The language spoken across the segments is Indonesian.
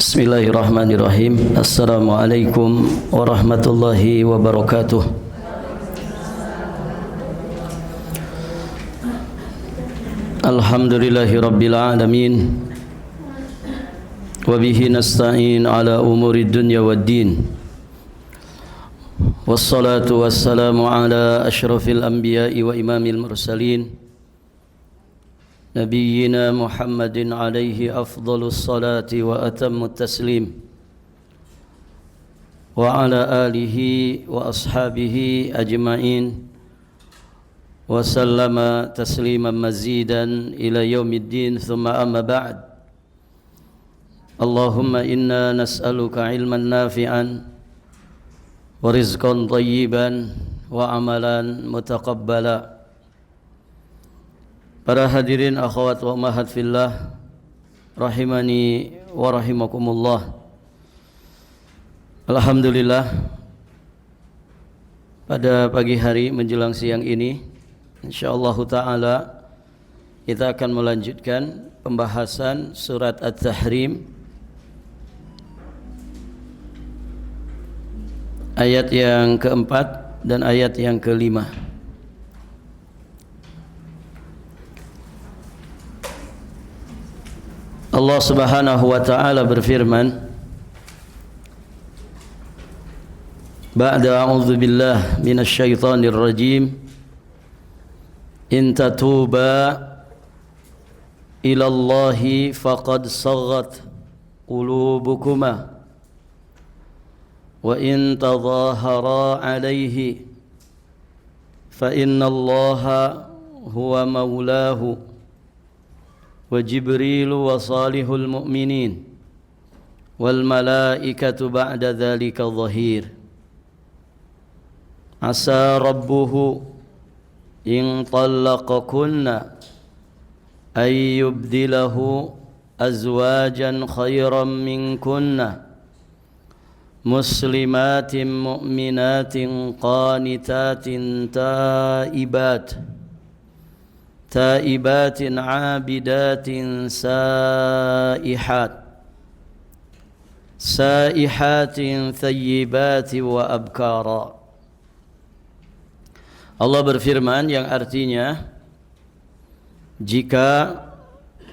Bismillahirrahmanirrahim. Assalamualaikum warahmatullahi wabarakatuh. Alhamdulillahi rabbil alamin. Wa bihi nasta'in ala umuri dunya waddin. Wassalatu wassalamu ala asyrafil anbiya'i wa imamil mursalin Nabiyyina Muhammadin alaihi afdalus salati wa atammut taslim wa ala alihi wa ashabihi ajma'in wa sallama tasliman mazidan ila yaumiddin thumma amma ba'd. Allahumma inna nas'aluka ilman nafi'an wa rizqan thayyiban wa amalan mutaqabbala. Para hadirin akhwat wa ummahat fillah rahimani wa rahimakumullah. Alhamdulillah, pada pagi hari menjelang siang ini insyaallah taala kita akan melanjutkan pembahasan surat At-Tahrim ayat yang keempat dan ayat yang kelima. Allah Subhanahu wa taala berfirman, ba'da a'udzu billah minasy syaithanir rajim, in tatuba ila Allahi faqad saghat qulubukuma wa in tadhahara alayhi fa inna Allaha huwa maulahu wa Jibrilu wa salihul mu'minin wal malaikatu ba'da dhalika dhahir. Asa rabbuhu in talaqakunna ay yubdilahu azwajan khayran minkunna muslimatin mu'minatin qanitatin taibatin abidatin saihatin thayyibatin wa abkara. Allah berfirman yang artinya, jika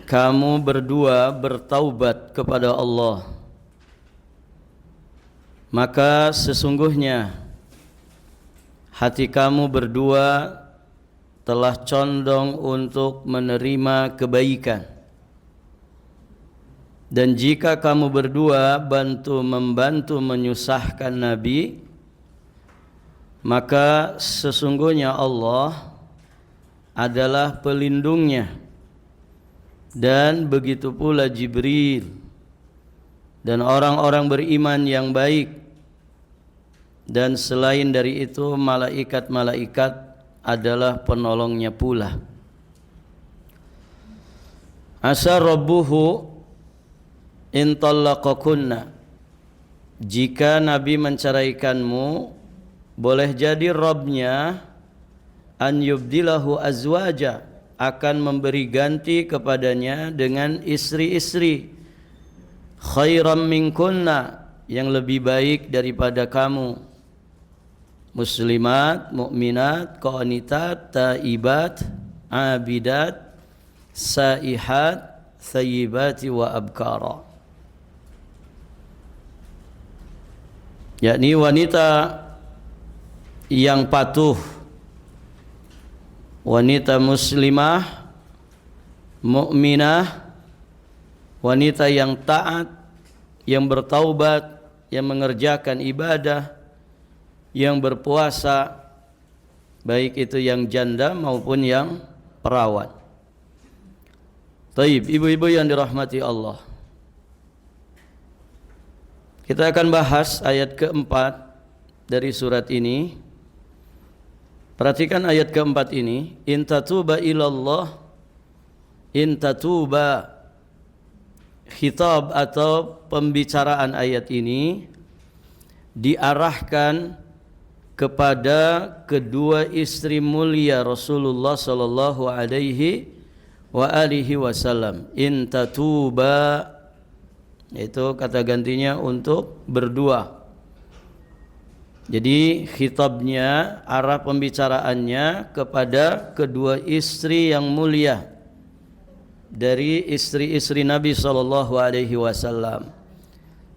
kamu berdua bertaubat kepada Allah, maka sesungguhnya hati kamu berdua telah condong untuk menerima kebaikan. Dan jika kamu berdua membantu menyusahkan Nabi, maka sesungguhnya Allah adalah pelindungnya, dan begitu pula Jibril dan orang-orang beriman yang baik, dan selain dari itu malaikat-malaikat adalah penolongnya pula. Asa rabbuhu in talaqakunna, jika Nabi menceraikanmu, boleh jadi Rabbnya an yubdilahu azwaja, akan memberi ganti kepadanya dengan istri-istri khairam minkunna, yang lebih baik daripada kamu, muslimat, mukminat, qanitat, taibat, abidat, saihat, thayyibati wa abkara. Yakni wanita yang patuh, wanita muslimah, mukminah, wanita yang taat, yang bertaubat, yang mengerjakan ibadah, yang berpuasa, baik itu yang janda maupun yang perawan. Taib, ibu-ibu yang dirahmati Allah, kita akan bahas ayat keempat dari surat ini. Perhatikan ayat keempat ini, in tatuba ilallah, in tatuba, khitab atau pembicaraan ayat ini diarahkan kepada kedua istri mulia Rasulullah sallallahu alaihi wa alihi wasallam. In tatuba, yaitu kata gantinya untuk berdua. Jadi khitabnya, arah pembicaraannya kepada kedua istri yang mulia dari istri-istri Nabi SAW.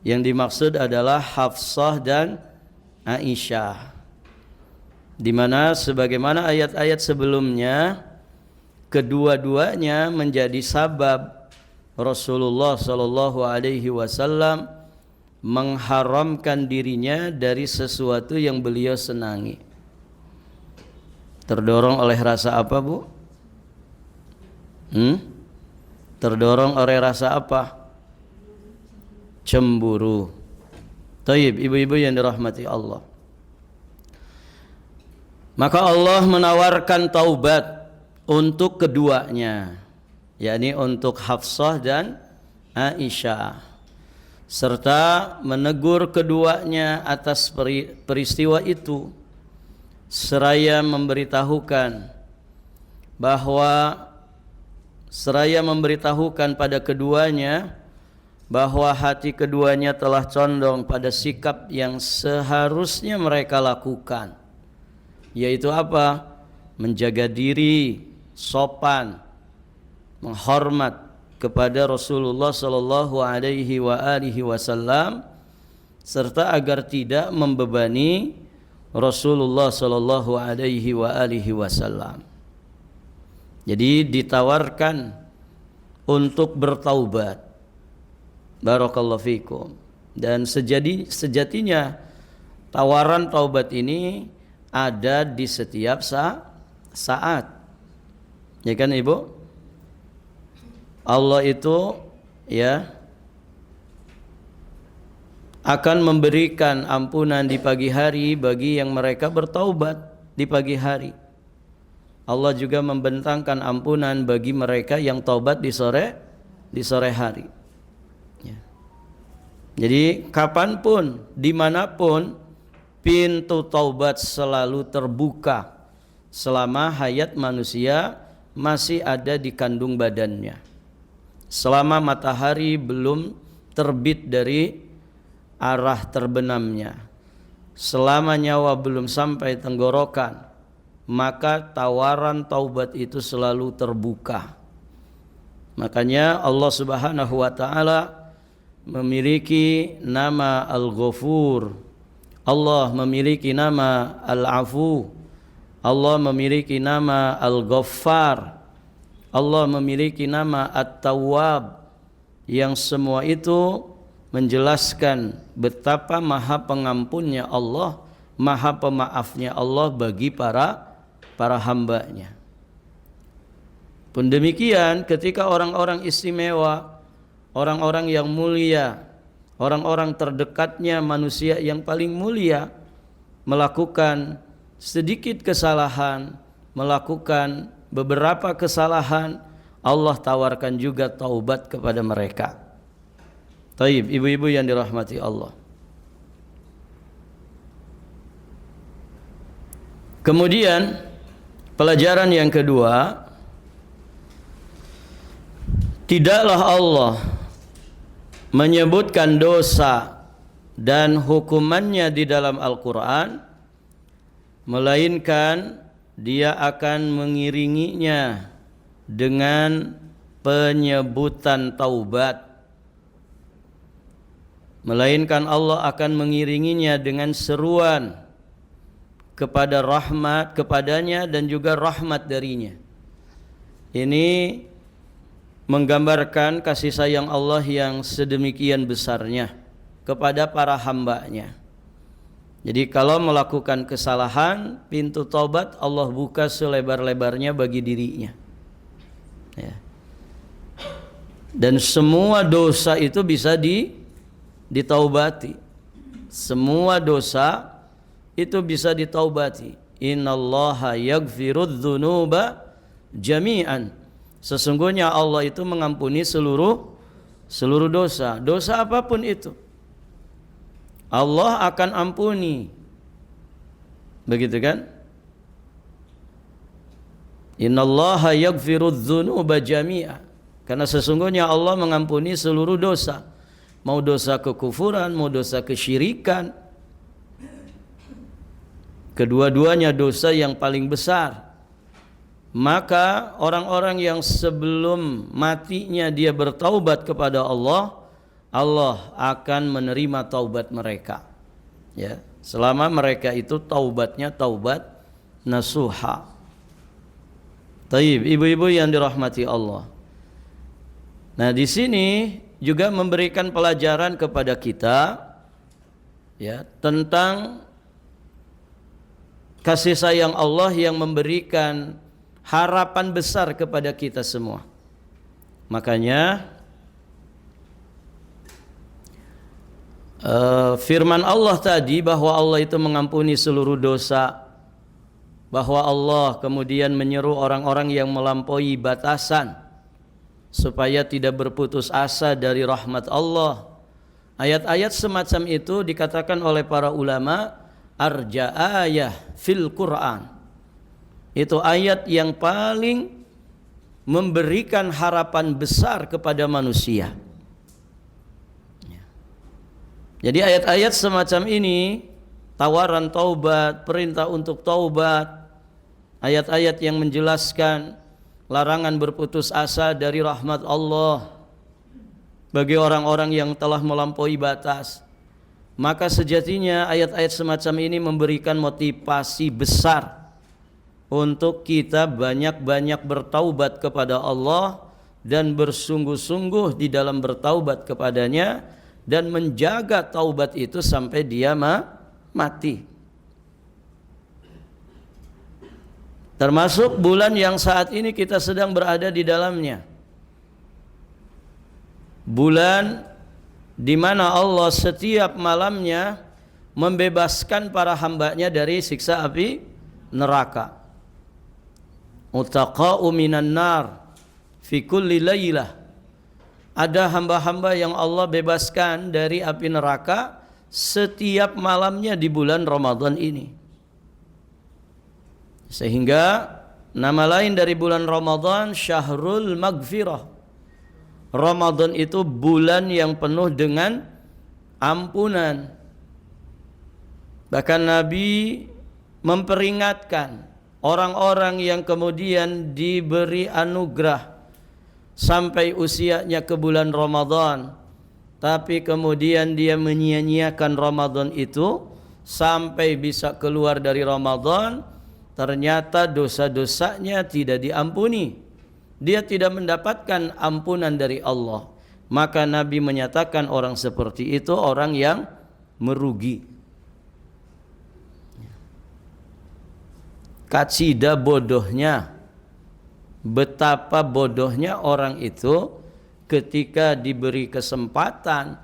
Yang dimaksud adalah Hafsah dan Aisyah. Di mana sebagaimana ayat-ayat sebelumnya, kedua-duanya menjadi sabab Rasulullah SAW mengharamkan dirinya dari sesuatu yang beliau senangi. Terdorong oleh rasa apa, Bu? Terdorong oleh rasa apa? Cemburu. Taib, ibu-ibu yang dirahmati Allah. Maka Allah menawarkan taubat untuk keduanya, yakni untuk Hafsah dan Aisyah, serta menegur keduanya atas peristiwa itu, seraya memberitahukan pada keduanya bahwa hati keduanya telah condong pada sikap yang seharusnya mereka lakukan, yaitu apa? Menjaga diri, sopan, menghormat kepada Rasulullah sallallahu alaihi wasallam, serta agar tidak membebani Rasulullah sallallahu alaihi wasallam. Jadi ditawarkan untuk bertaubat. Barakallahu fikum. Dan sejatinya tawaran taubat ini ada di setiap saat. Ya kan, Ibu? Allah itu akan memberikan ampunan di pagi hari bagi yang mereka bertaubat di pagi hari. Allah juga membentangkan ampunan bagi mereka yang taubat di sore hari. Jadi kapanpun, dimanapun, pintu taubat selalu terbuka selama hayat manusia masih ada di kandung badannya, selama matahari belum terbit dari arah terbenamnya, selama nyawa belum sampai tenggorokan, maka tawaran taubat itu selalu terbuka. Makanya Allah Subhanahu wa ta'ala memiliki nama Al-Ghafur, Allah memiliki nama Al-Afu, Allah memiliki nama Al-Ghaffar, Allah memiliki nama At-Tawwab, yang semua itu menjelaskan betapa maha pengampunnya Allah, maha pemaafnya Allah bagi para hambanya. Pun demikian ketika orang-orang istimewa, orang-orang yang mulia, orang-orang terdekatnya manusia yang paling mulia melakukan sedikit kesalahan, melakukan beberapa kesalahan, Allah tawarkan juga taubat kepada mereka. Taib, ibu-ibu yang dirahmati Allah. Kemudian pelajaran yang kedua, tidaklah Allah menyebutkan dosa dan hukumannya di dalam Al-Quran, melainkan Dia akan mengiringinya dengan penyebutan taubat, melainkan Allah akan mengiringinya dengan seruan kepada rahmat kepadanya dan juga rahmat darinya. Ini menggambarkan kasih sayang Allah yang sedemikian besarnya kepada para hambanya. Jadi kalau melakukan kesalahan, pintu taubat Allah buka selebar-lebarnya bagi dirinya. Ya. Dan semua dosa itu bisa ditaubati. Semua dosa itu bisa ditaubati. Innallaha yaghfirudz dzunuba jami'an. Sesungguhnya Allah itu mengampuni seluruh dosa. Dosa apapun itu Allah akan ampuni. Begitu kan? Innallaha yaghfirudz dzunuba jami'a. Karena sesungguhnya Allah mengampuni seluruh dosa. mau dosa kekufuran, mau dosa kesyirikan. Kedua-duanya dosa yang paling besar. Maka orang-orang yang sebelum matinya dia bertaubat kepada Allah, Allah akan menerima taubat mereka. Ya, selama mereka itu taubatnya taubat nasuha. Taib, ibu-ibu yang dirahmati Allah. Nah, di sini juga memberikan pelajaran kepada kita ya tentang kasih sayang Allah yang memberikan harapan besar kepada kita semua. Makanya firman Allah tadi bahwa Allah itu mengampuni seluruh dosa, bahwa Allah kemudian menyeru orang-orang yang melampaui batasan supaya tidak berputus asa dari rahmat Allah. Ayat-ayat semacam itu dikatakan oleh para ulama arja ayah fil Quran. Itu ayat yang paling memberikan harapan besar kepada manusia. Jadi ayat-ayat semacam ini, tawaran taubat, perintah untuk taubat, ayat-ayat yang menjelaskan larangan berputus asa dari rahmat Allah bagi orang-orang yang telah melampaui batas. Maka sejatinya ayat-ayat semacam ini memberikan motivasi besar untuk kita banyak-banyak bertaubat kepada Allah dan bersungguh-sungguh di dalam bertaubat kepadanya dan menjaga taubat itu sampai dia mati. Termasuk bulan yang saat ini kita sedang berada di dalamnya. Bulan di mana Allah setiap malamnya membebaskan para hambanya dari siksa api neraka. Utaqa'u minan nar fi kulli lailah. Ada hamba-hamba yang Allah bebaskan dari api neraka setiap malamnya di bulan Ramadan ini. Sehingga nama lain dari bulan Ramadan Syahrul Maghfirah. Ramadan itu bulan yang penuh dengan ampunan. Bahkan Nabi memperingatkan orang-orang yang kemudian diberi anugerah sampai usianya ke bulan Ramadan, tapi kemudian dia menyia-nyiakan Ramadan itu sampai bisa keluar dari Ramadan, ternyata dosa-dosanya tidak diampuni. Dia tidak mendapatkan ampunan dari Allah. Maka Nabi menyatakan orang seperti itu orang yang merugi. Kacida bodohnya, betapa bodohnya orang itu ketika diberi kesempatan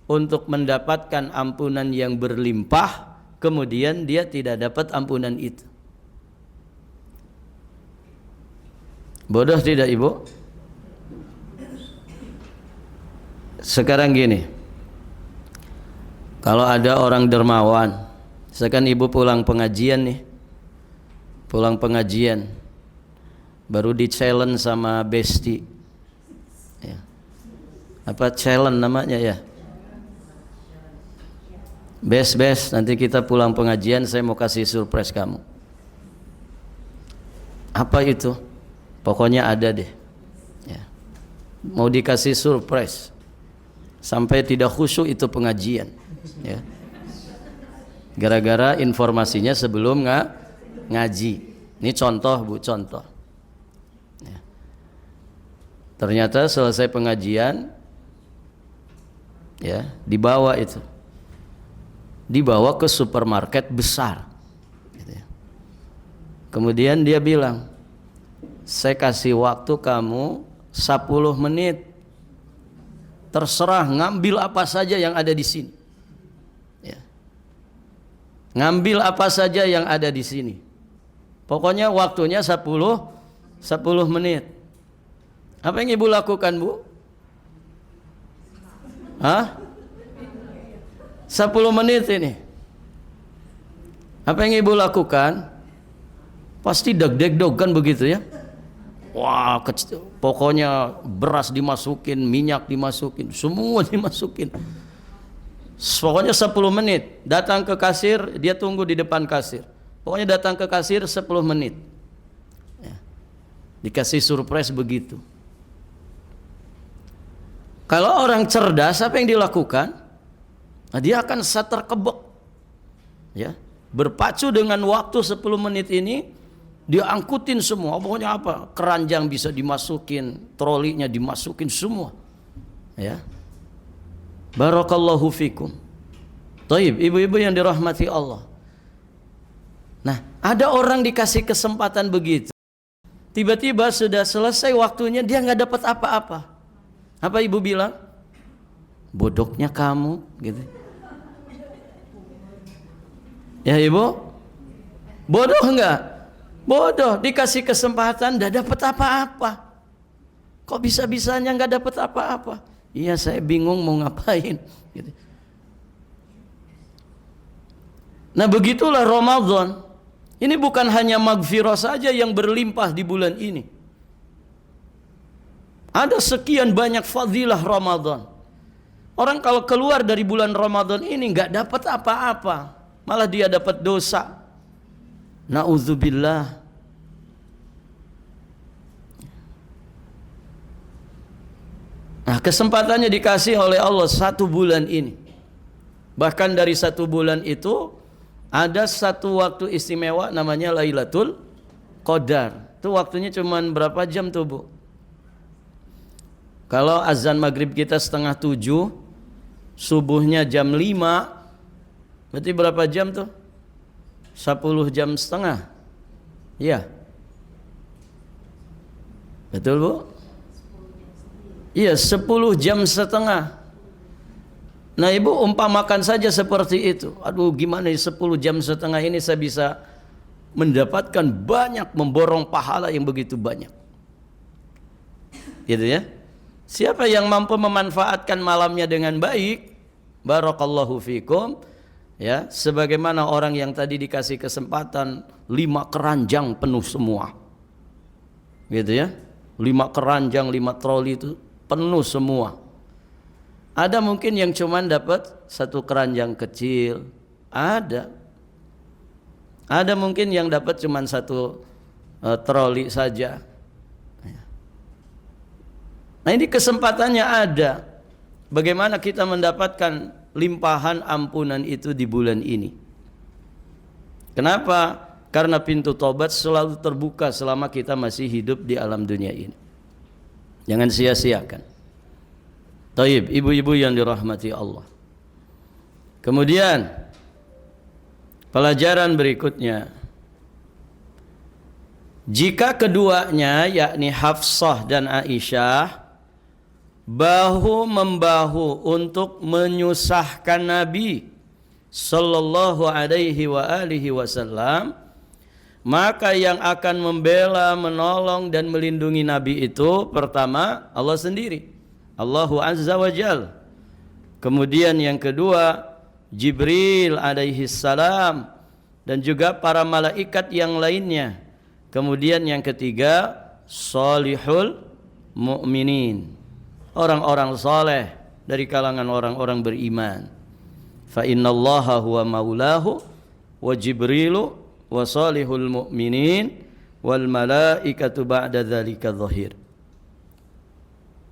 untuk mendapatkan ampunan yang berlimpah, kemudian dia tidak dapat ampunan itu. Bodoh tidak ibu? Sekarang gini, kalau ada orang dermawan, sekarang ibu pulang pengajian nih, pulang pengajian, baru di challenge sama Besti, ya. Apa challenge namanya ya? Best, nanti kita pulang pengajian, saya mau kasih surprise kamu. Apa itu? Pokoknya ada deh, ya. Mau dikasih surprise sampai tidak khusyuk itu pengajian, ya. Gara-gara informasinya sebelum ngaji. Ini contoh bu, contoh. Ya. Ternyata selesai pengajian, ya, dibawa ke supermarket besar, gitu ya. Kemudian dia bilang, saya kasih waktu kamu 10 menit. Terserah ngambil apa saja yang ada di sini. Ya. Ngambil apa saja yang ada di sini. Pokoknya waktunya 10 menit. Apa yang ibu lakukan, Bu? Hah? 10 menit ini. Apa yang ibu lakukan? Pasti deg-deg kan begitu ya. Wah, pokoknya beras dimasukin, minyak dimasukin, semua dimasukin. Pokoknya 10 menit. Datang ke kasir, dia tunggu di depan kasir. Pokoknya datang ke kasir 10 menit. Ya. Dikasih surprise begitu. Kalau orang cerdas, apa yang dilakukan? Nah, dia akan terkebek. Ya. Berpacu dengan waktu 10 menit ini, dia angkutin semua. Pokoknya apa? Keranjang bisa dimasukin, trolinya dimasukin semua. Ya. Barakallahu fikum. Taib, ibu-ibu yang dirahmati Allah. Nah, ada orang dikasih kesempatan begitu. Tiba-tiba sudah selesai waktunya, dia nggak dapat apa-apa. Apa ibu bilang? Bodohnya kamu, gitu. Ya ibu? Bodoh enggak? Bodoh, dikasih kesempatan nggak dapat apa-apa. Kok bisa-bisanya nggak dapat apa-apa? Iya, saya bingung mau ngapain. Gitu. Nah, begitulah Ramadan. Ini bukan hanya maghfirah saja yang berlimpah di bulan ini. Ada sekian banyak fadilah Ramadan. Orang kalau keluar dari bulan Ramadan ini nggak dapat apa-apa, malah dia dapat dosa. Na'udzubillah. Nah, kesempatannya dikasih oleh Allah 1 bulan ini. Bahkan dari 1 bulan itu ada 1 waktu istimewa namanya Lailatul Qadar. Itu waktunya cuma berapa jam tuh, Bu? Kalau azan maghrib kita setengah 7, subuhnya jam 5, berarti berapa jam tuh? 10 jam setengah. Iya. Betul, Bu? Iya, 10 jam setengah. Nah, ibu umpamakan saja seperti itu. Aduh, gimana 10 jam setengah ini saya bisa mendapatkan banyak, memborong pahala yang begitu banyak. Gitu ya. Siapa yang mampu memanfaatkan malamnya dengan baik, barakallahu fikum, ya, sebagaimana orang yang tadi dikasih kesempatan 5 keranjang penuh semua. Gitu ya. 5 keranjang, 5 troli itu penuh semua. Ada mungkin yang cuman dapat 1 keranjang kecil, ada mungkin yang dapat cuman 1 troli saja. Nah, ini kesempatannya ada. Bagaimana kita mendapatkan limpahan ampunan itu di bulan ini? Kenapa? Karena pintu taubat selalu terbuka selama kita masih hidup di alam dunia ini. Jangan sia-siakan. Taib, ibu-ibu yang dirahmati Allah. Kemudian pelajaran berikutnya, jika keduanya yakni Hafsah dan Aisyah bahu membahu untuk menyusahkan Nabi sallallahu alaihi wa alihi wasallam, maka yang akan membela, menolong dan melindungi Nabi itu pertama Allah sendiri, Allahu azza wa jal. Kemudian yang kedua Jibril alaihi salam dan juga para malaikat yang lainnya. Kemudian yang ketiga salihul mu'minin, orang-orang saleh dari kalangan orang-orang beriman. Fa innallaha huwa maulahu wa jibrilu wa salihul mu'minin wal malaikatu ba'da dzalika dzahir.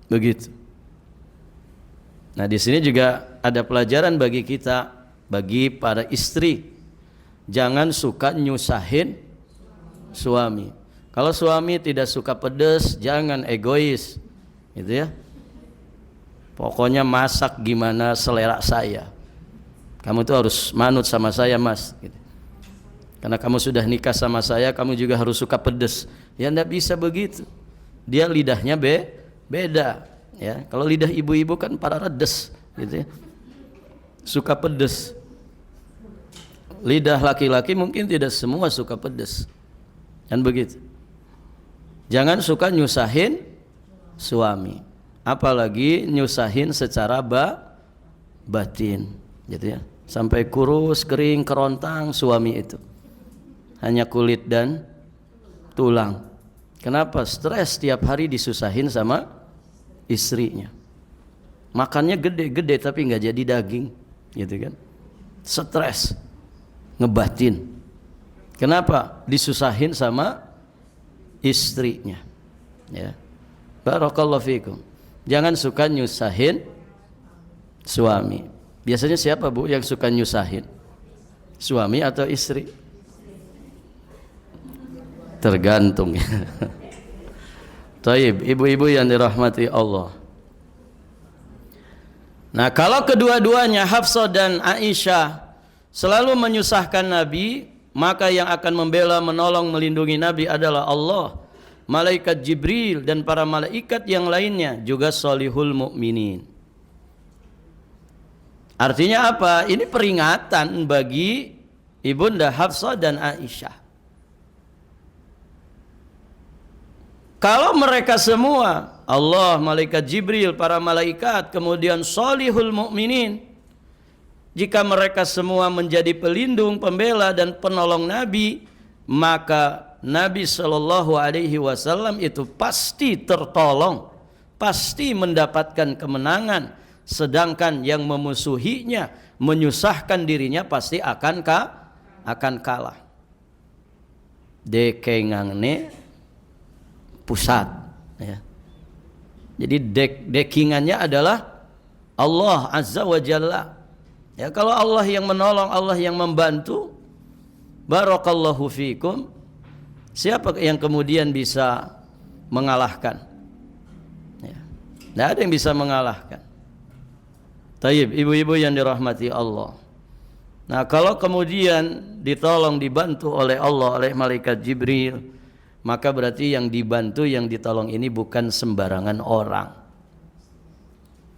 Begitu. Nah, di sini juga ada pelajaran bagi kita, bagi para istri. Jangan suka nyusahin suami. Kalau suami tidak suka pedas, jangan egois. Gitu ya. Pokoknya masak gimana selera saya. Kamu tuh harus manut sama saya, Mas, gitu. Karena kamu sudah nikah sama saya, kamu juga harus suka pedas. Ya enggak bisa begitu. Dia lidahnya beda, ya. Kalau lidah ibu-ibu kan para redes, gitu ya. Suka pedas. Lidah laki-laki mungkin tidak semua suka pedas. Kan begitu. Jangan suka nyusahin suami, apalagi nyusahin secara batin, gitu ya. Sampai kurus, kering, kerontang suami itu. Hanya kulit dan tulang. Kenapa? Stres tiap hari disusahin sama istrinya. Makannya gede-gede tapi nggak jadi daging, gitu kan? Stres, ngebatin. Kenapa? Disusahin sama istrinya. Ya. Barakallahu fikum. Jangan suka nyusahin suami. Biasanya siapa Bu yang suka nyusahin? Suami atau istri? Tergantung. Taib, ibu-ibu yang dirahmati Allah. Nah, kalau kedua-duanya Hafsah dan Aisyah selalu menyusahkan Nabi, maka yang akan membela, menolong, melindungi Nabi adalah Allah, malaikat Jibril dan para malaikat yang lainnya, juga solihul mukminin. Artinya apa? Ini peringatan bagi Ibunda Hafsah dan Aisyah. Kalau mereka semua, Allah, malaikat Jibril, para malaikat, kemudian solihul mukminin, jika mereka semua menjadi pelindung, pembela dan penolong Nabi, maka Nabi Shallallahu Alaihi Wasallam itu pasti tertolong, pasti mendapatkan kemenangan. Sedangkan yang memusuhinya, menyusahkan dirinya pasti akan kalah. Dekengangne pusat, ya. Jadi dekingannya adalah Allah Azza wa Jalla. Ya, kalau Allah yang menolong, Allah yang membantu, barakallahu fikum, siapa yang kemudian bisa mengalahkan? Ya. Tidak ada yang bisa mengalahkan. Taib, ibu-ibu yang dirahmati Allah. Nah, kalau kemudian ditolong, dibantu oleh Allah, oleh malaikat Jibril, maka berarti yang dibantu, yang ditolong ini bukan sembarangan orang.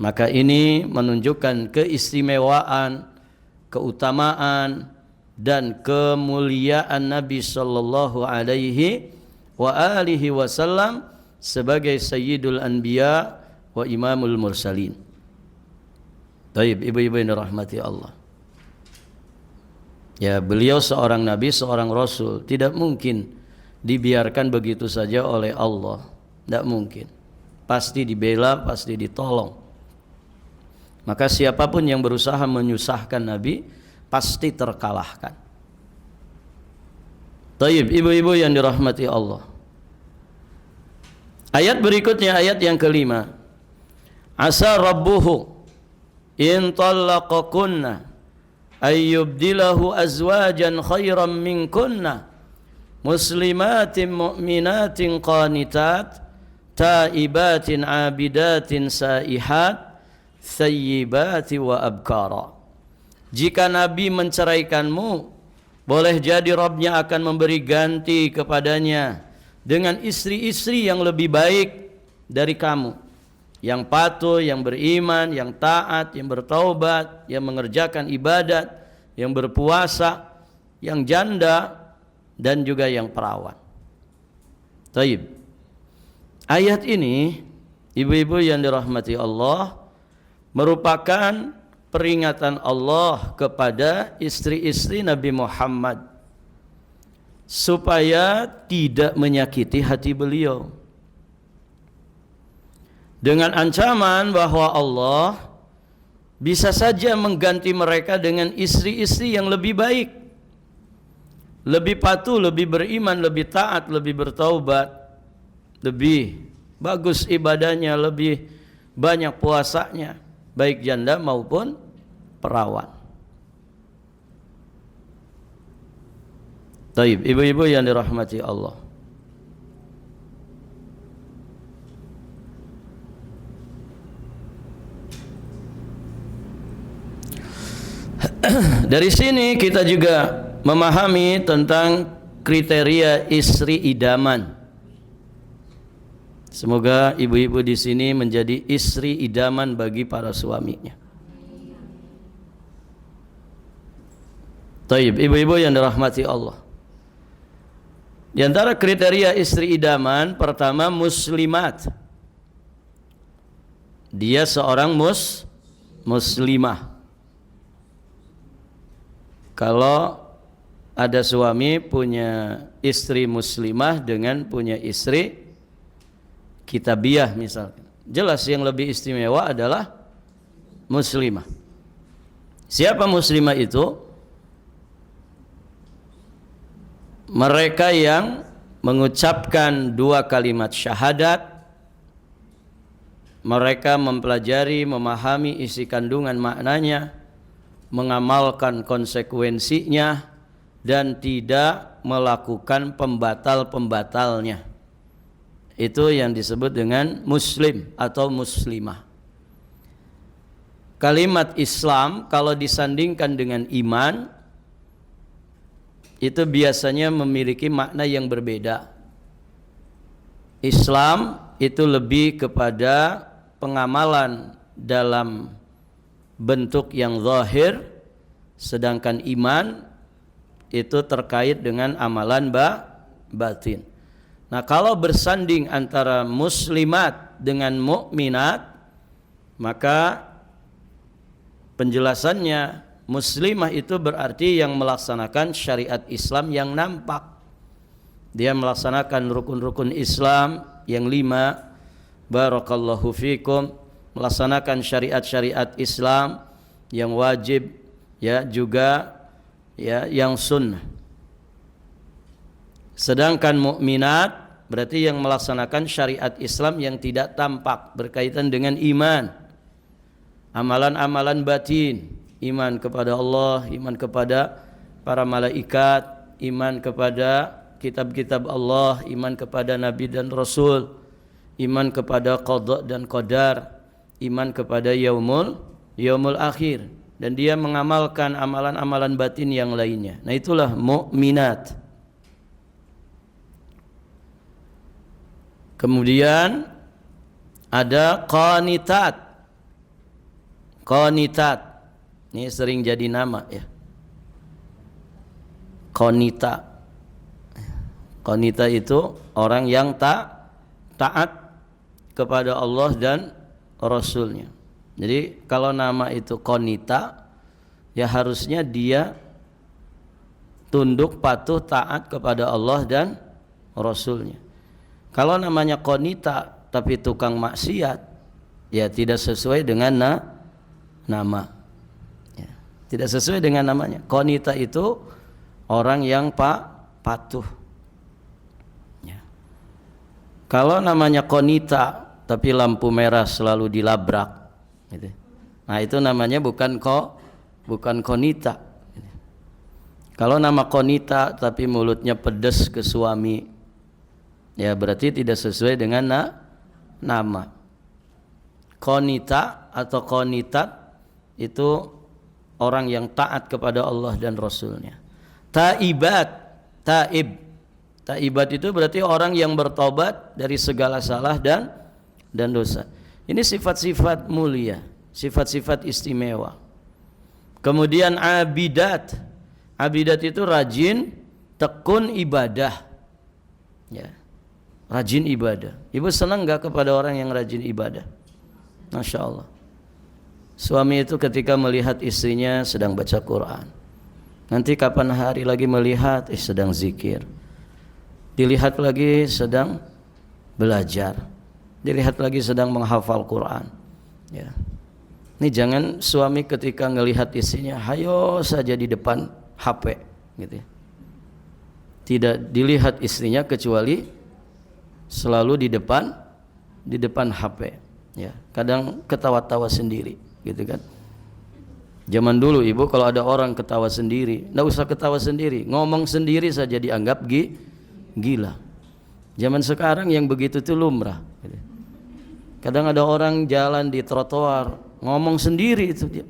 Maka ini menunjukkan keistimewaan, keutamaan dan kemuliaan Nabi sallallahu alaihi wa alihi wasallam sebagai sayyidul anbiya wa imamul mursalin. Baik, ibu-ibu yang dirahmati Allah. Ya, beliau seorang nabi, seorang rasul, tidak mungkin dibiarkan begitu saja oleh Allah. Tidak mungkin. Pasti dibela, pasti ditolong. Maka siapapun yang berusaha menyusahkan Nabi pasti terkalahkan. Taib, ibu-ibu yang dirahmati Allah. Ayat berikutnya, ayat yang kelima. Asa rabbuhu in talaqakunna ayyubdilahu azwajan khairan minkunna muslimatin mu'minatin qanitat taibatin abidatin saihat thayyibati wa abkara. Jika Nabi menceraikanmu, boleh jadi Rabbnya akan memberi ganti kepadanya dengan istri-istri yang lebih baik dari kamu, yang patuh, yang beriman, yang taat, yang bertaubat, yang mengerjakan ibadat, yang berpuasa, yang janda dan juga yang perawan. Taib. Ayat ini, ibu-ibu yang dirahmati Allah, merupakan peringatan Allah kepada istri-istri Nabi Muhammad supaya tidak menyakiti hati beliau, dengan ancaman bahwa Allah bisa saja mengganti mereka dengan istri-istri yang lebih baik, lebih patuh, lebih beriman, lebih taat, lebih bertaubat, lebih bagus ibadahnya, lebih banyak puasanya, baik janda maupun perawan. Taib, ibu-ibu yang dirahmati Allah. Dari sini kita juga memahami tentang kriteria istri idaman. Semoga ibu-ibu di sini menjadi istri idaman bagi para suaminya. Taib, ibu-ibu yang dirahmati Allah. Di antara kriteria istri idaman, pertama muslimat. Dia seorang muslimah. Kalau ada suami punya istri muslimah dengan punya istri kitabiyah misalkan. Jelas yang lebih istimewa adalah muslimah. Siapa muslimah itu? Mereka yang mengucapkan 2 kalimat syahadat, mereka mempelajari, memahami isi kandungan maknanya, mengamalkan konsekuensinya, dan tidak melakukan pembatal-pembatalnya. Itu yang disebut dengan muslim atau muslimah. Kalimat Islam kalau disandingkan dengan iman itu biasanya memiliki makna yang berbeda. Islam itu lebih kepada pengamalan dalam bentuk yang zahir, sedangkan iman itu terkait dengan amalan batin. Nah, kalau bersanding antara muslimat dengan mukminat, maka penjelasannya muslimah itu berarti yang melaksanakan syariat Islam yang nampak. Dia melaksanakan rukun-rukun Islam yang 5, barakallahu fikum, melaksanakan syariat-syariat Islam yang wajib, ya, juga ya yang sunnah. Sedangkan mukminat berarti yang melaksanakan syariat Islam yang tidak tampak, berkaitan dengan iman, amalan-amalan batin, iman kepada Allah, iman kepada para malaikat, iman kepada kitab-kitab Allah, iman kepada nabi dan rasul, iman kepada qada dan qadar, iman kepada yaumul akhir, dan dia mengamalkan amalan-amalan batin yang lainnya. Nah, itulah mukminat. Kemudian ada qanitat. Qanitat ini sering jadi nama, ya. Qanita. Qanita itu orang yang taat kepada Allah dan Rasulnya. Jadi kalau nama itu qanita, ya harusnya dia tunduk, patuh, taat kepada Allah dan Rasulnya. Kalau namanya qanita tapi tukang maksiat, ya tidak sesuai dengan nama. Tidak sesuai dengan namanya. Qanita itu orang yang patuh. Ya. Kalau namanya qanita tapi lampu merah selalu dilabrak, gitu. Nah, itu namanya bukan qanita. Kalau nama qanita tapi mulutnya pedas ke suami, ya berarti tidak sesuai dengan nama. Qanita atau qanitat itu orang yang taat kepada Allah dan Rasulnya. Taibat itu berarti orang yang bertobat dari segala salah dan dosa. Ini sifat-sifat mulia, sifat-sifat istimewa. Kemudian abidat itu rajin, tekun ibadah, ya, rajin ibadah. Ibu senang gak kepada orang yang rajin ibadah? Masya Allah. Suami itu ketika melihat istrinya sedang baca Quran, nanti kapan hari lagi melihat sedang zikir, dilihat lagi sedang belajar, dilihat lagi sedang menghafal Quran, ya. Ini jangan suami ketika melihat istrinya hayo saja di depan HP, gitu ya. Tidak dilihat istrinya kecuali selalu di depan HP, ya. Kadang ketawa-tawa sendiri, gitu kan. Zaman dulu ibu kalau ada orang ketawa sendiri, enggak usah ketawa sendiri, ngomong sendiri saja dianggap gila. Zaman sekarang yang begitu itu lumrah, gitu. Kadang ada orang jalan di trotoar ngomong sendiri itu dia,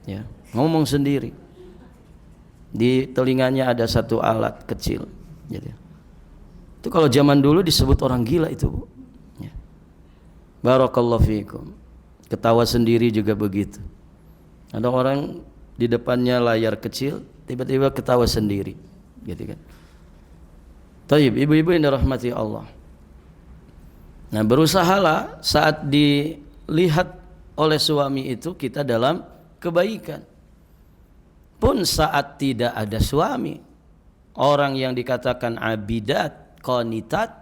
ya, ngomong sendiri. Di telinganya ada satu alat kecil, gitu. Itu kalau zaman dulu disebut orang gila itu, Bu. Ya. Barakallahu fiikum. Ketawa sendiri juga begitu. Ada orang di depannya layar kecil, tiba-tiba ketawa sendiri, gitu kan. Taib, ibu-ibu yang dirahmati Allah. Nah, berusahalah saat dilihat oleh suami itu kita dalam kebaikan. pun saat tidak ada suami. Orang yang dikatakan abidat, qanitat,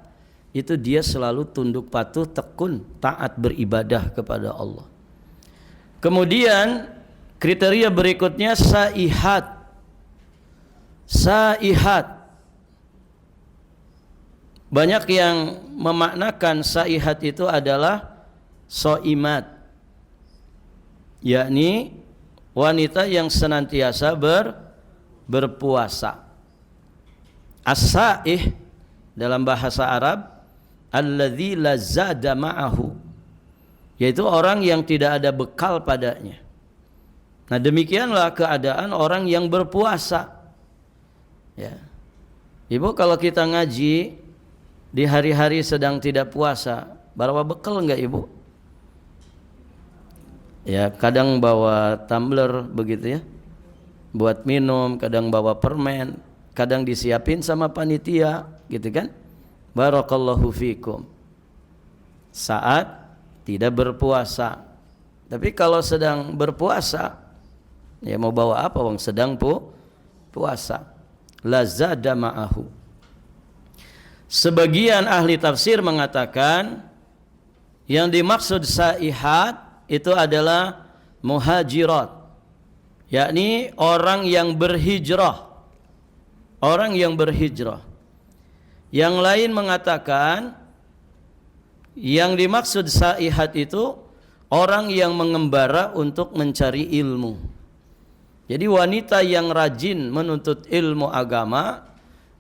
itu dia selalu tunduk patuh, tekun, taat beribadah kepada Allah. Kemudian kriteria berikutnya saihat. Saihat. Banyak yang memaknakan saihat itu adalah soimat, yakni wanita yang senantiasa berpuasa. As-saih dalam bahasa Arab alladzi la zada ma'ahu, yaitu orang yang tidak ada bekal padanya. Nah, demikianlah keadaan orang yang berpuasa. Ya. Ibu, kalau kita ngaji di hari-hari sedang tidak puasa, bawa bekal enggak Ibu? Ya, kadang bawa tumbler begitu ya, buat minum, kadang bawa permen, kadang disiapin sama panitia, gitu kan? Barakallahu fikum. Saat tidak berpuasa. Tapi kalau sedang berpuasa, ya mau bawa apa wong sedang puasa. Lazada ma'ahu. Sebagian ahli tafsir mengatakan yang dimaksud saihat itu adalah muhajirat, yakni orang yang berhijrah. Orang yang berhijrah. Yang lain mengatakan yang dimaksud saihat itu orang yang mengembara untuk mencari ilmu. Jadi wanita yang rajin menuntut ilmu agama,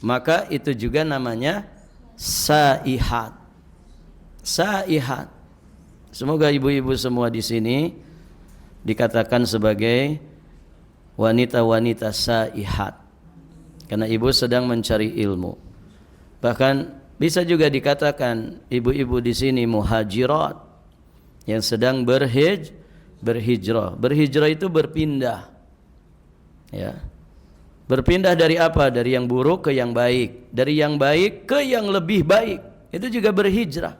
maka itu juga namanya saihat. Saihat. Semoga ibu-ibu semua di sini dikatakan sebagai wanita-wanita saihat, karena ibu sedang mencari ilmu. Bahkan bisa juga dikatakan ibu-ibu di sini muhajirat, yang sedang berhijrah. Berhijrah itu berpindah. Ya. Berpindah dari apa? Dari yang buruk ke yang baik, dari yang baik ke yang lebih baik. Itu juga berhijrah.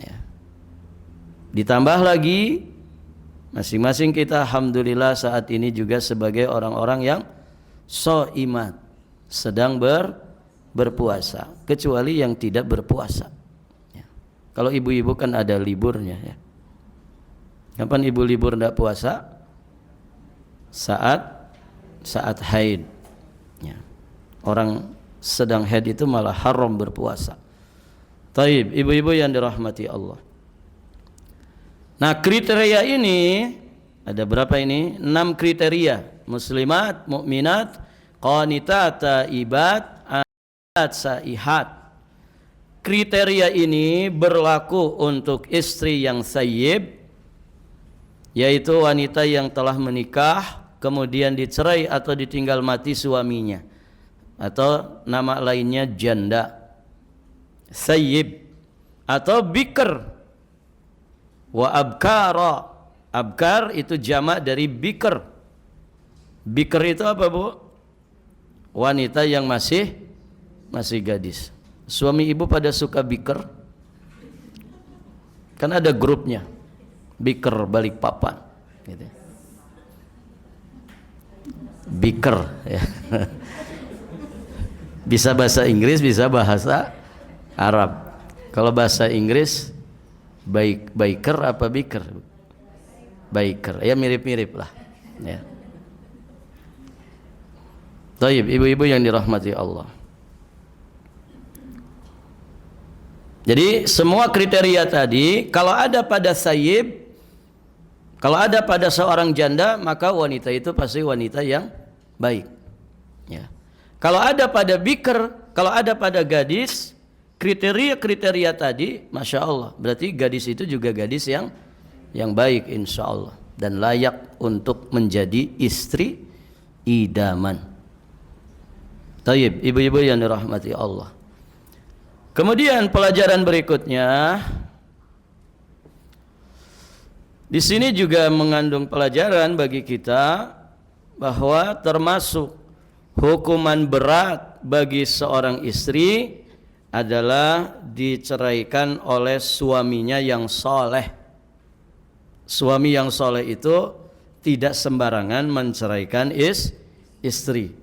Ya. Ditambah lagi masing-masing kita alhamdulillah saat ini juga sebagai orang-orang yang shaimat, sedang berpuasa, kecuali yang tidak berpuasa. Ya. Kalau ibu-ibu kan ada liburnya ya. Kapan ibu libur tidak puasa? Saat haid. Ya. Orang sedang haid itu malah haram berpuasa. Taib, ibu-ibu yang dirahmati Allah. Nah, kriteria ini ada berapa ini? 6 kriteria. Muslimat, mukminat, qanitat, taibat, adat, saihat. Kriteria ini berlaku untuk istri yang thayyib, yaitu wanita yang telah menikah kemudian dicerai atau ditinggal mati suaminya, atau nama lainnya janda, thayyib, atau bikr, wa abkara. Abkar itu jamak dari bikr. Bikr itu apa Bu? Wanita yang masih gadis. Suami ibu pada suka bikr? Kan ada grupnya, bikr Balikpapan gitu. Bikr ya. Bisa bahasa Inggris, bisa bahasa Arab. Kalau bahasa Inggris biker apa bikr? Biker, ya mirip-mirip lah ya. Taib, ibu-ibu yang dirahmati Allah. Jadi semua kriteria tadi kalau ada pada thayyib, kalau ada pada seorang janda, maka wanita itu pasti wanita yang baik ya. Kalau ada pada bikr, kalau ada pada gadis, kriteria-kriteria tadi, masya Allah, berarti gadis itu juga gadis yang baik insya Allah, dan layak untuk menjadi istri idaman. Taib, ibu-ibu yang dirahmati Allah. Kemudian pelajaran berikutnya, di sini juga mengandung pelajaran bagi kita bahwa termasuk hukuman berat bagi seorang istri adalah diceraikan oleh suaminya yang soleh. Suami yang soleh itu tidak sembarangan menceraikan istri.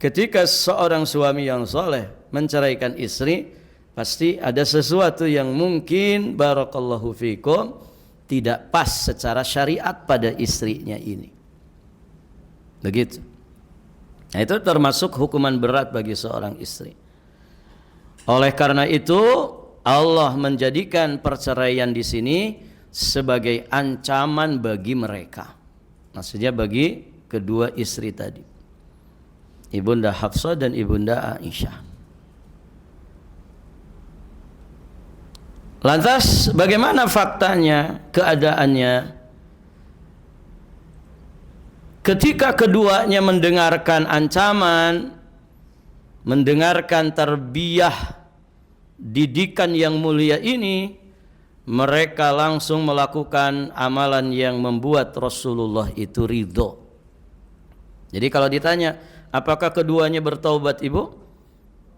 Ketika seorang suami yang soleh menceraikan istri, pasti ada sesuatu yang mungkin barakallahu fikum tidak pas secara syariat pada istrinya ini. Begitu. Nah, itu termasuk hukuman berat bagi seorang istri. Oleh karena itu Allah menjadikan perceraian di sini sebagai ancaman bagi mereka. Maksudnya bagi kedua istri tadi, Ibunda Hafsah dan Ibunda Aisyah. Lantas bagaimana faktanya, keadaannya? Ketika keduanya mendengarkan ancaman, mendengarkan tarbiyah didikan yang mulia ini, mereka langsung melakukan amalan yang membuat Rasulullah itu ridho. Jadi kalau ditanya, apakah keduanya bertaubat, Ibu?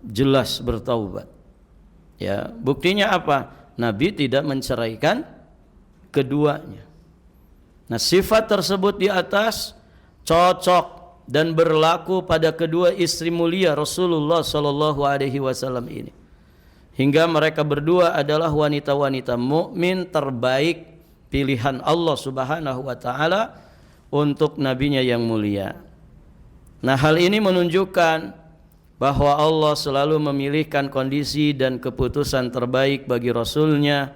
Jelas bertaubat. Ya, buktinya apa? Nabi tidak menceraikan keduanya. Nah, sifat tersebut di atas cocok dan berlaku pada kedua istri mulia Rasulullah sallallahu alaihi wasallam ini. Hingga mereka berdua adalah wanita-wanita mukmin terbaik pilihan Allah Subhanahu wa taala untuk nabinya yang mulia. Nah, hal ini menunjukkan bahwa Allah selalu memilihkan kondisi dan keputusan terbaik bagi Rasulnya,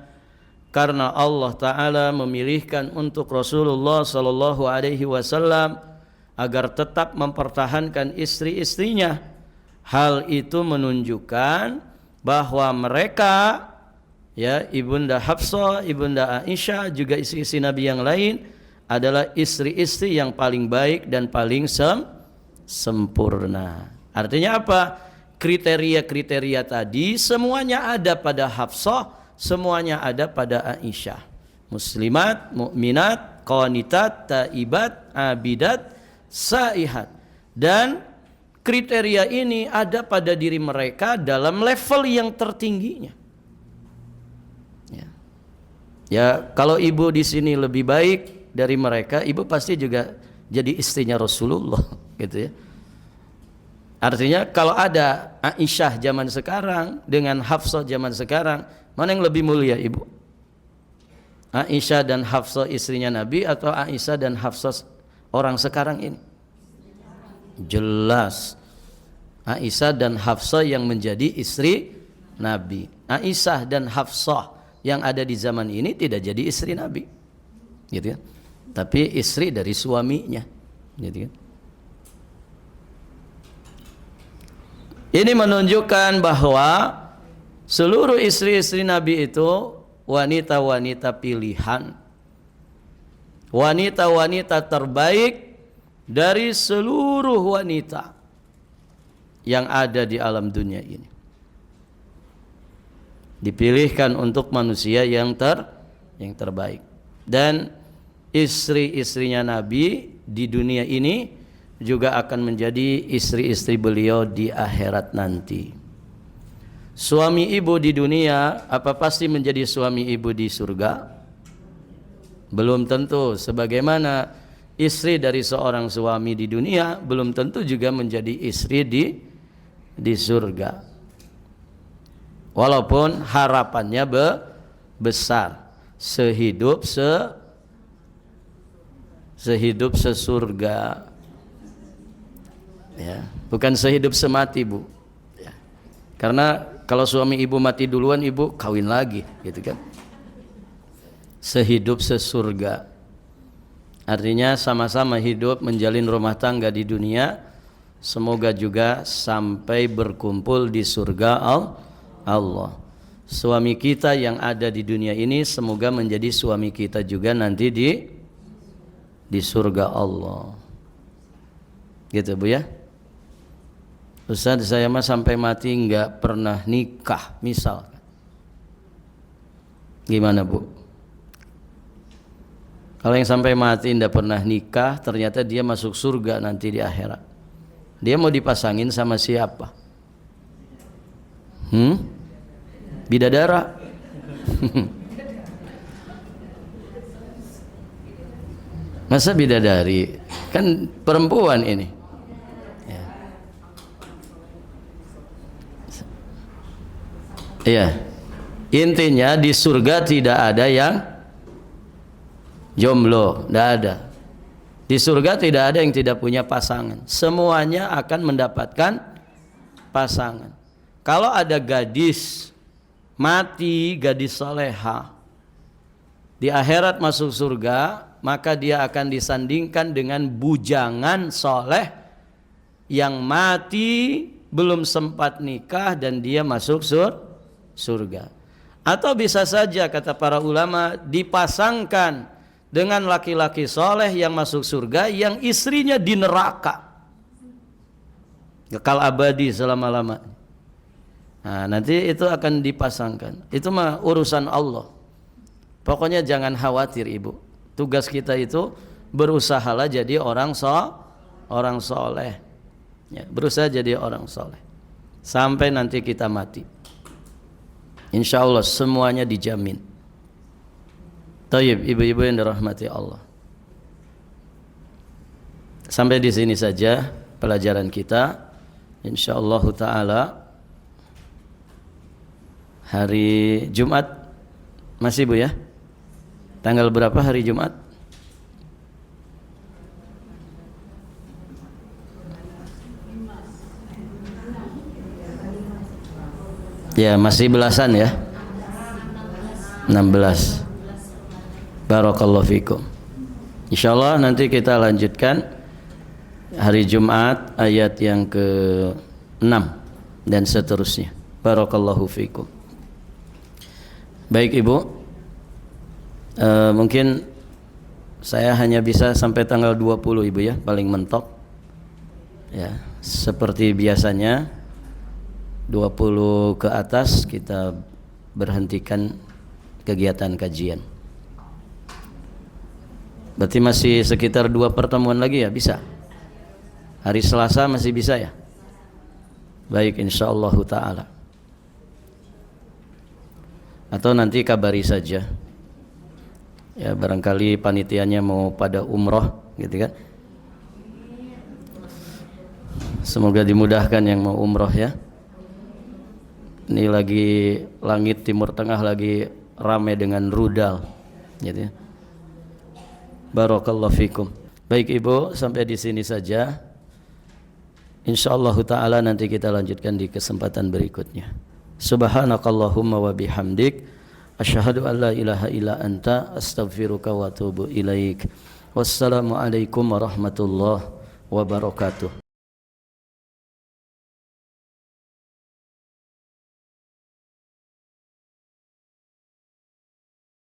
karena Allah Ta'ala memilihkan untuk Rasulullah Sallallahu Alaihi Wasallam agar tetap mempertahankan istri-istrinya. Hal itu menunjukkan bahwa mereka, ya, Ibunda Hafsah, Ibunda Aisyah, juga istri-istri Nabi yang lain adalah istri-istri yang paling baik dan paling sempurna. Artinya apa? Kriteria-kriteria tadi semuanya ada pada Hafsah, semuanya ada pada Aisyah. Muslimat, mukminat, qanitat, taibat, abidat, saihat. Dan kriteria ini ada pada diri mereka dalam level yang tertingginya. Ya, kalau ibu di sini lebih baik dari mereka, ibu pasti juga jadi istrinya Rasulullah, gitu ya. Artinya kalau ada Aisyah zaman sekarang dengan Hafsah zaman sekarang, mana yang lebih mulia, Ibu? Aisyah dan Hafsah istrinya Nabi atau Aisyah dan Hafsah orang sekarang ini? Jelas Aisyah dan Hafsah yang menjadi istri Nabi. Aisyah dan Hafsah yang ada di zaman ini tidak jadi istri Nabi, gitu kan? Tapi istri dari suaminya, gitu kan? Ini menunjukkan bahwa seluruh istri-istri Nabi itu wanita-wanita pilihan, wanita-wanita terbaik dari seluruh wanita yang ada di alam dunia ini. Dipilihkan untuk manusia yang terbaik. Dan istri-istrinya Nabi di dunia ini juga akan menjadi istri-istri beliau di akhirat nanti. Suami ibu di dunia apa pasti menjadi suami ibu di surga? Belum tentu. Sebagaimana istri dari seorang suami di dunia belum tentu juga menjadi istri di surga. Walaupun harapannya besar, sehidup sesurga. Ya, bukan sehidup semati, Bu. Ya. Karena kalau suami ibu mati duluan, ibu kawin lagi, gitu kan? Sehidup sesurga. Artinya sama-sama hidup menjalin rumah tangga di dunia, semoga juga sampai berkumpul di surga Allah. Suami kita yang ada di dunia ini semoga menjadi suami kita juga nanti di surga Allah. Gitu, Bu ya. Ustaz, saya mah sampai mati enggak pernah nikah, misal. Gimana, Bu? Kalau yang sampai mati enggak pernah nikah, ternyata dia masuk surga nanti di akhirat. Dia mau dipasangin sama siapa? Bidadara. Masa bidadari? Kan perempuan ini. Ya. Iya. Intinya di surga tidak ada yang jomblo, tidak ada. Di surga tidak ada yang tidak punya pasangan. Semuanya akan mendapatkan pasangan. Kalau ada gadis mati, gadis soleha, di akhirat masuk surga, maka dia akan disandingkan dengan bujangan soleh yang mati belum sempat nikah dan dia masuk surga. Atau bisa saja kata para ulama dipasangkan dengan laki-laki soleh yang masuk surga yang istrinya di neraka, kekal abadi selama-lamanya. Nah, nanti itu akan dipasangkan. Itu mah urusan Allah. Pokoknya jangan khawatir ibu. Tugas kita itu berusahalah jadi orang soleh. Ya, berusaha jadi orang soleh sampai nanti kita mati. Insya Allah semuanya dijamin. Tayyib, ibu-ibu yang dirahmati Allah. Sampai di sini saja pelajaran kita. Insya Allah Ta'ala hari Jumat masih bu ya? Tanggal berapa hari Jumat? Ya masih belasan ya, 16. Barakallahu fikum. Insyaallah nanti kita lanjutkan hari Jumat ayat yang ke-6 dan seterusnya. Barakallahu fikum. Baik ibu, mungkin saya hanya bisa sampai tanggal 20 ibu ya, paling mentok ya, seperti biasanya 20 ke atas kita berhentikan kegiatan kajian. Berarti masih sekitar 2 pertemuan lagi ya, bisa? Hari Selasa masih bisa ya? Baik, insyaallah ta'ala. Atau nanti kabari saja ya, barangkali panitianya mau pada umroh gitu kan. Semoga dimudahkan yang mau umroh ya. Ini lagi langit Timur Tengah lagi ramai dengan rudal gitu ya. Barakallahu fikum. Baik ibu, sampai di sini saja. Insyaallah ta'ala nanti kita lanjutkan di kesempatan berikutnya. Subhanakallahumma wa bihamdik, asyhadu an la ilaha illa anta, astaghfiruka wa atubu ilaik. Wassalamualaikum warahmatullahi wabarakatuh.